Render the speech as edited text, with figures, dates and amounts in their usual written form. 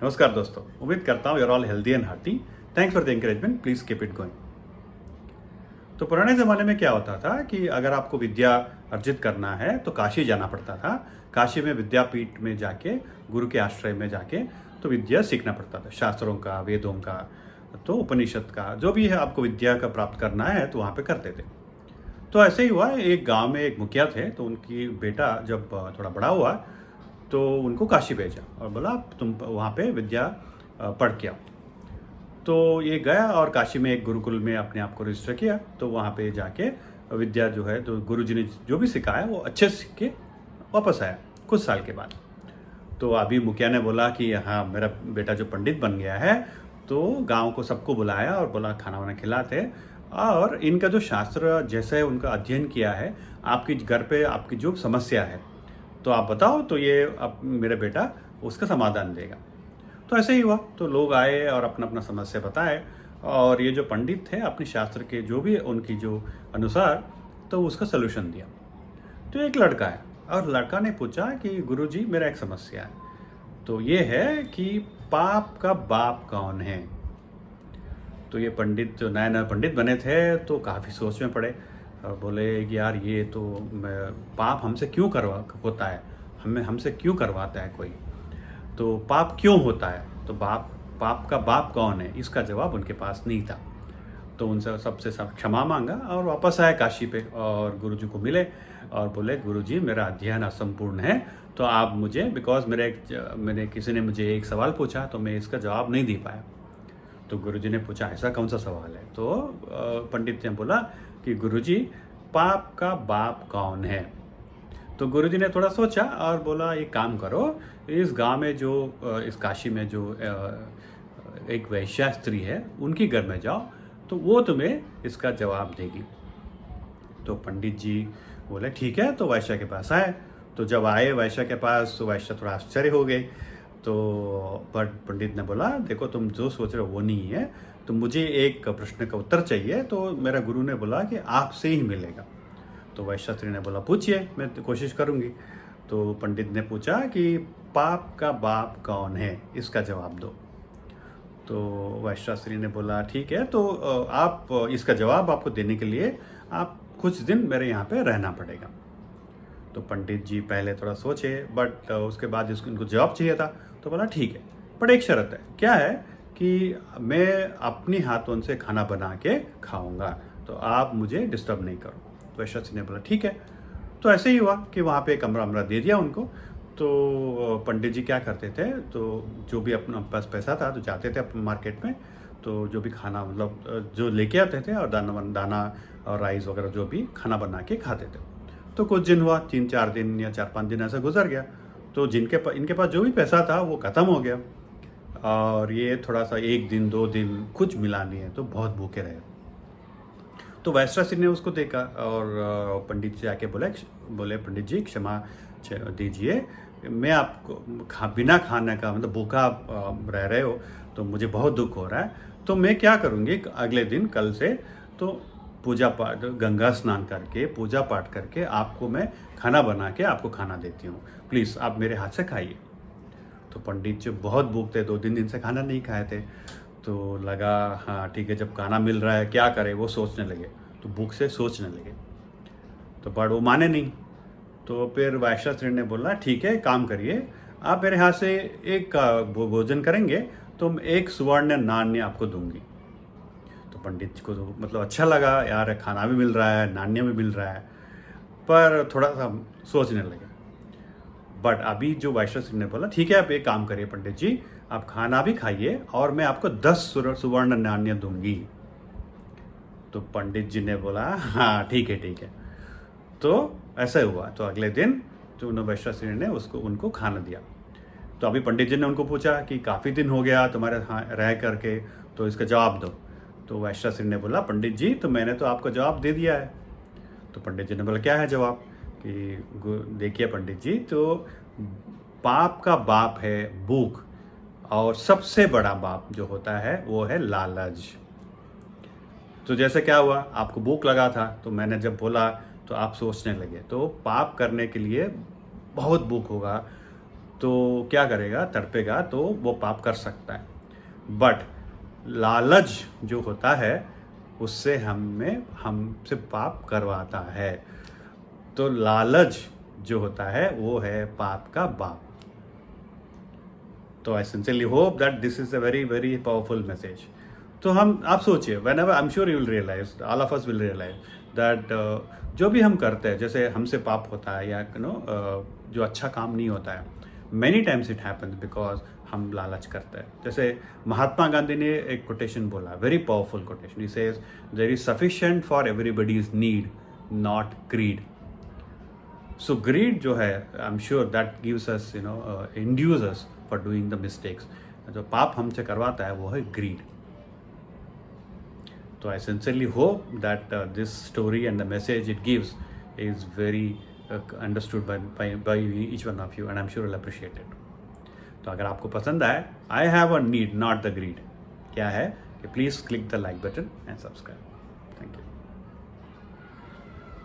नमस्कार दोस्तों, उम्मीद करता हूँ you're all healthy and hearty. Thanks for the encouragement, please keep it going. तो पुराने ज़माने में क्या होता था कि अगर आपको विद्या अर्जित करना है तो काशी जाना पड़ता था। काशी में विद्यापीठ में जाके, गुरु के आश्रय में जाके तो विद्या सीखना पड़ता था, शास्त्रों का, वेदों का, तो उपनिषद का, जो भी है आपको विद्या का प्राप्त करना है तो वहाँ पे करते थे। तो ऐसे ही हुआ, एक गांव में एक मुखिया थे, तो उनकी बेटा जब थोड़ा बड़ा हुआ तो उनको काशी भेजा और बोला तुम वहाँ पे विद्या पढ़ के आओ। तो ये गया और काशी में एक गुरुकुल में अपने आप को रजिस्टर किया। तो वहाँ पे जाके विद्या जो है, तो गुरुजी ने जो भी सिखाया वो अच्छे से सीख के वापस आया कुछ साल के बाद। तो अभी मुखिया ने बोला कि हाँ, मेरा बेटा जो पंडित बन गया है, तो गांव को सबको बुलाया और बोला खाना वाना खिलाते, और इनका जो शास्त्र जैसे उनका अध्ययन किया है, आपकी घर पे आपकी जो समस्या है तो आप बताओ, तो ये अब मेरा बेटा उसका समाधान देगा। तो ऐसे ही हुआ, तो लोग आए और अपना अपना समस्या बताए, और ये जो पंडित थे अपने शास्त्र के जो भी उनकी जो अनुसार तो उसका सलूशन दिया। तो एक लड़का है और लड़का ने पूछा कि गुरुजी, मेरा एक समस्या है, तो ये है कि पाप का बाप कौन है। तो ये पंडित जो नए नए पंडित बने थे तो काफ़ी सोच में पड़े और बोले कि यार, ये तो पाप हमसे क्यों करवा होता है, हमसे क्यों करवाता है कोई, तो पाप क्यों होता है, तो पाप का बाप कौन है, इसका जवाब उनके पास नहीं था। तो उनसे सबसे सब क्षमा मांगा और वापस आए काशी पे, और गुरुजी को मिले और बोले गुरुजी, मेरा अध्ययन असंपूर्ण है, तो आप मुझे, बिकॉज मैंने किसी ने मुझे एक सवाल पूछा तो मैं इसका जवाब नहीं दे पाया। तो गुरुजी ने पूछा ऐसा कौन सा सवाल है, तो पंडित ने बोला कि गुरुजी, पाप का बाप कौन है। तो गुरुजी ने थोड़ा सोचा और बोला एक काम करो, इस गांव में जो इस काशी में जो एक वैश्या स्त्री है, उनकी घर में जाओ, तो वो तुम्हें इसका जवाब देगी। तो पंडित जी बोले ठीक है, तो वैश्या के पास आए। तो जब आए वैश्या के पास, तो वैश्या थोड़ा आश्चर्य हो गए। तो बट पंडित ने बोला देखो, तुम जो सोच रहे हो वो नहीं है, तो मुझे एक प्रश्न का उत्तर चाहिए। तो मेरा गुरु ने बोला कि आपसे ही मिलेगा। तो वैश्या स्त्री ने बोला पूछिए, मैं तो कोशिश करूँगी। तो पंडित ने पूछा कि पाप का बाप कौन है, इसका जवाब दो। तो वैश्या स्त्री ने बोला ठीक है, तो आप इसका जवाब आपको देने के लिए आप कुछ दिन मेरे यहाँ पे रहना पड़ेगा। तो पंडित जी पहले थोड़ा सोचे, बट उसके बाद इनको जवाब चाहिए था। तो बोला ठीक है, बट एक शर्त है। क्या है कि मैं अपनी हाथों से खाना बना के खाऊंगा, तो आप मुझे डिस्टर्ब नहीं करो। तो वैश्या स्त्री ने बोला ठीक है। तो ऐसे ही हुआ कि वहाँ पे कमरा वमरा दे दिया उनको। तो पंडित जी क्या करते थे, तो जो भी अपने पास पैसा था तो जाते थे अपने मार्केट में, तो जो भी खाना मतलब जो लेके आते थे, और दाना और राइस वगैरह जो भी खाना बना के खाते थे। तो कुछ दिन हुआ, 3-4 दिन या 4-5 दिन ऐसा गुजर गया। तो इनके पास जो भी पैसा था वो ख़त्म हो गया, और ये थोड़ा सा 1 दिन 2 दिन कुछ मिला नहीं है, तो बहुत भूखे रहे। तो वैश्या स्त्री ने उसको देखा और पंडित जी आके बोले पंडित जी क्षमा दीजिए, मैं आपको बिना खाने का, मतलब भूखा रह रहे हो, तो मुझे बहुत दुख हो रहा है। तो मैं क्या करूँगी, अगले दिन कल से तो पूजा पाठ, गंगा स्नान करके पूजा पाठ करके आपको मैं खाना बना के आपको खाना देती हूँ, प्लीज़ आप मेरे हाथ से खाइए। तो पंडित जी बहुत भूख थे, 2-3 दिन से खाना नहीं खाए थे। तो लगा हाँ ठीक है, जब खाना मिल रहा है क्या करे, वो सोचने लगे, तो भूख से सोचने लगे। तो बट वो माने नहीं। तो फिर वैश्या स्त्री ने बोला ठीक है, काम करिए, आप मेरे हाथ से एक भोजन करेंगे तो मैं 1 स्वर्ण नाण्य आपको दूंगी। तो पंडित जी को तो मतलब अच्छा लगा, यार खाना भी मिल रहा है, नाण्य भी मिल रहा है, पर थोड़ा सा सोचने लगे। बट अभी जो वैश्या स्त्री ने बोला ठीक है, आप एक काम करिए पंडित जी, आप खाना भी खाइए और मैं आपको 10 सुवर्ण नाण्य दूंगी। तो पंडित जी ने बोला हाँ ठीक है ठीक है। तो ऐसा हुआ। तो अगले दिन तो वैश्या स्त्री ने उनको खाना दिया। तो अभी पंडित जी ने उनको पूछा कि काफ़ी दिन हो गया तुम्हारे रह करके, तो इसका जवाब दो। तो वैश्या स्त्री ने बोला पंडित जी, तो मैंने तो आपको जवाब दे दिया है। तो पंडित जी ने बोला क्या है जवाब, कि देखिए पंडित जी, तो पाप का बाप है भूख, और सबसे बड़ा बाप जो होता है वो है लालच। तो जैसे क्या हुआ, आपको भूख लगा था, तो मैंने जब बोला तो आप सोचने लगे, तो पाप करने के लिए बहुत भूख होगा, तो क्या करेगा, तड़पेगा तो वो पाप कर सकता है। बट लालच जो होता है उससे हमसे पाप करवाता है। तो लालच जो होता है वो है पाप का बाप। तो I sincerely hope that this is a very very powerful message. तो आप सोचिए, whenever I am sure you will realise, all of us will realise that जो भी हम करते हैं, जैसे हमसे पाप होता है या जो अच्छा काम नहीं होता है, many times it happens because हम लालच करते हैं। जैसे महात्मा गांधी ने एक कोटेशन बोला, very powerful quotation, he says there is sufficient for everybody's need, not greed. So greed जो है, I am sure that gives us induce us for doing the mistakes. जो पाप हमसे करवाता है वो है greed. So I sincerely hope that this story and the message it gives is very understood by each one of you, and I'm sure you'll appreciate it. तो अगर आपको पसंद आए, I have a need, not the greed, क्या है कि please click the like button and subscribe. Thank you.